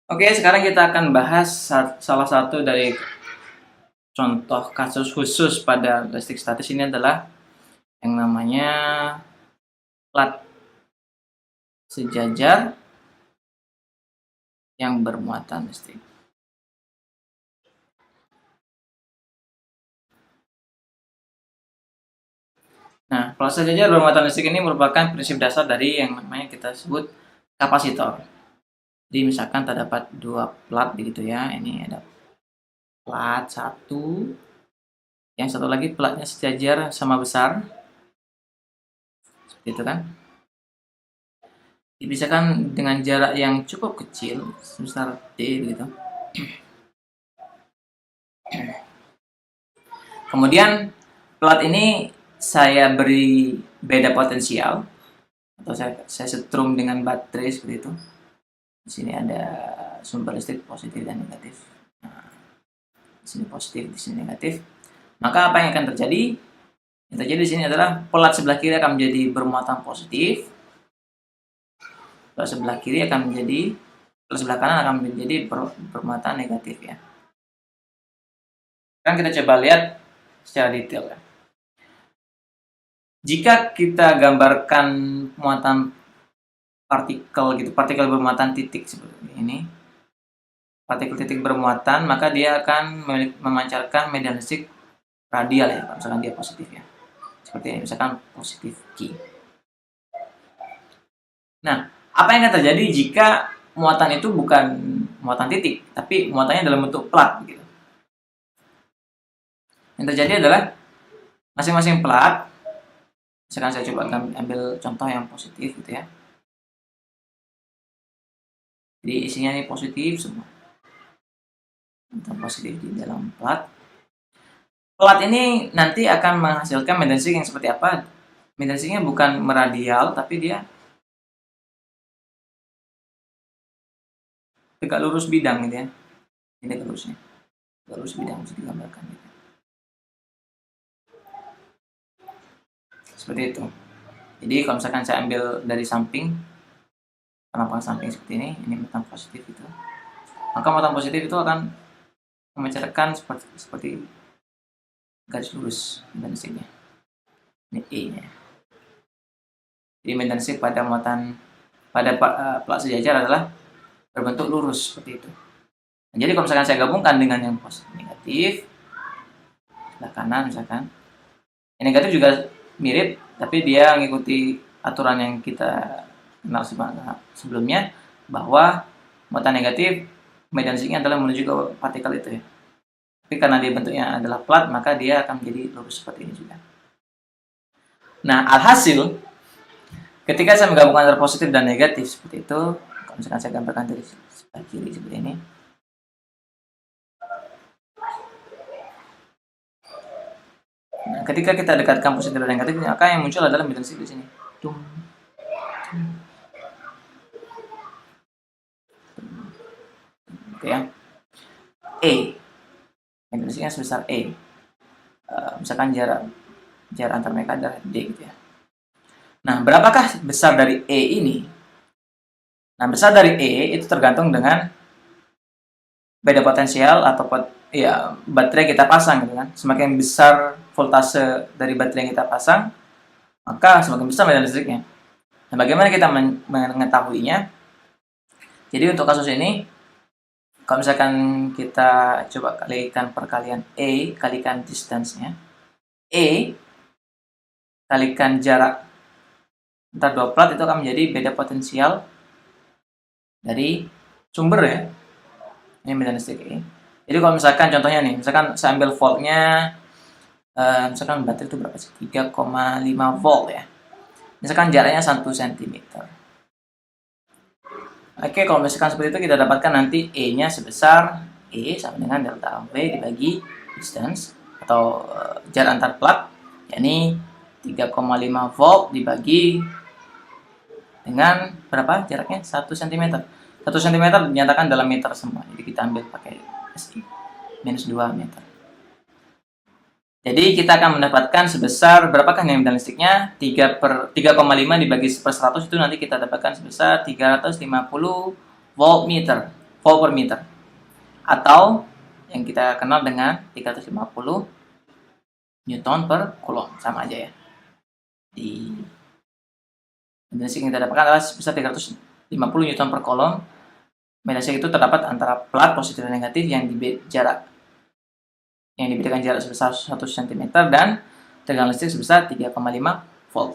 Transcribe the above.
Oke, sekarang kita akan bahas salah satu dari contoh kasus khusus pada listrik statis ini adalah yang namanya plat sejajar yang bermuatan listrik. Nah, plat sejajar bermuatan listrik ini merupakan prinsip dasar dari yang namanya kita sebut kapasitor. Jadi misalkan terdapat dua plat begitu ya. Ini ada plat satu, yang satu lagi platnya sejajar sama besar. Seperti itu kan. Dipisahkan dengan jarak yang cukup kecil, sebesar D begitu. Kemudian plat ini saya beri beda potensial atau saya setrum dengan baterai seperti itu. Di sini ada sumber listrik positif dan negatif. Nah, di sini positif, di sini negatif. Maka apa yang akan terjadi? Yang terjadi di sini adalah plat sebelah kiri akan menjadi bermuatan positif. Plat sebelah kiri akan menjadi, plat sebelah kanan akan menjadi bermuatan negatif ya. Sekarang kita coba lihat secara detail ya. Jika kita gambarkan muatan partikel gitu, partikel bermuatan titik seperti ini, partikel titik bermuatan, maka dia akan memancarkan medan listrik radial ya, misalkan dia positif ya, seperti ini, misalkan positif Q. Nah, apa yang akan terjadi jika muatan itu bukan muatan titik, tapi muatannya dalam bentuk plat gitu. Yang terjadi adalah masing-masing plat, misalkan saya coba ambil contoh yang positif gitu ya. Jadi isinya ini positif semua. Positif di dalam plat. Plat ini nanti akan menghasilkan medan listrik yang seperti apa? Medan listriknya bukan meradial, tapi dia tegak lurus bidang gitu ya. Ini tegak lurusnya. Tegak lurus bidang bisa digambarkan gitu. Seperti itu. Jadi kalau misalkan saya ambil dari samping, penampakan samping seperti ini muatan positif itu. Maka muatan positif itu akan memancarkan seperti garis lurus medan listriknya. Ini E-nya. Jadi medan listrik pada muatan pada plat sejajar adalah berbentuk lurus seperti itu. Nah, jadi kalau misalkan saya gabungkan dengan yang positif negatif, sebelah kanan misalkan, yang negatif juga mirip, tapi dia mengikuti aturan yang kita kenal sebelumnya, bahwa muatan negatif medan listriknya adalah menuju ke partikel itu ya. Tapi karena dia bentuknya adalah plat, maka dia akan menjadi lurus seperti ini juga. Nah, alhasil ketika saya menggabungkan antara positif dan negatif seperti itu, kalau misalkan saya gambarkan dari sebelah kiri seperti ini, nah, ketika kita dekatkan positif dan negatif, maka yang muncul adalah medan listrik di sini. Oke ya. E, medan listriknya sebesar E. Misalkan jarak antar mereka adalah D gitu ya. Nah, berapakah besar dari E ini? Nah, besar dari E itu tergantung dengan beda potensial atau baterai kita pasang gitu kan. Semakin besar voltase dari baterai yang kita pasang, maka semakin besar medan listriknya. Nah, bagaimana kita mengetahuinya? Jadi untuk kasus ini, kalau misalkan kita coba kalikan perkalian E kalikan distance-nya, E kalikan jarak antar dua plat itu akan menjadi beda potensial dari sumber ya. Ini medan listrik E. Jadi kalau misalkan contohnya nih, misalkan saya ambil voltnya, misalkan baterai itu berapa sih? 3,5 volt ya. Misalkan jaraknya 1 cm. Oke, kalau misalkan seperti itu kita dapatkan nanti E-nya sebesar E sama dengan delta V dibagi distance atau jarak antar plat, yakni 3,5 volt dibagi dengan berapa jaraknya? 1 cm. 1 cm dinyatakan dalam meter semua. Jadi kita ambil pakai SI minus 2 meter. Jadi kita akan mendapatkan sebesar berapakah nih medan listriknya? 3,5 dibagi per 100 itu nanti kita dapatkan sebesar 350 voltmeter. volt per meter, atau yang kita kenal dengan 350 Newton per Coulomb, sama aja ya. Di Medensik yang kita dapatkan adalah sebesar 350 Newton per Coulomb. Medensik itu terdapat antara plat positif dan negatif yang diberikan jarak sebesar 1 cm dan tegangan listrik sebesar 3,5 volt.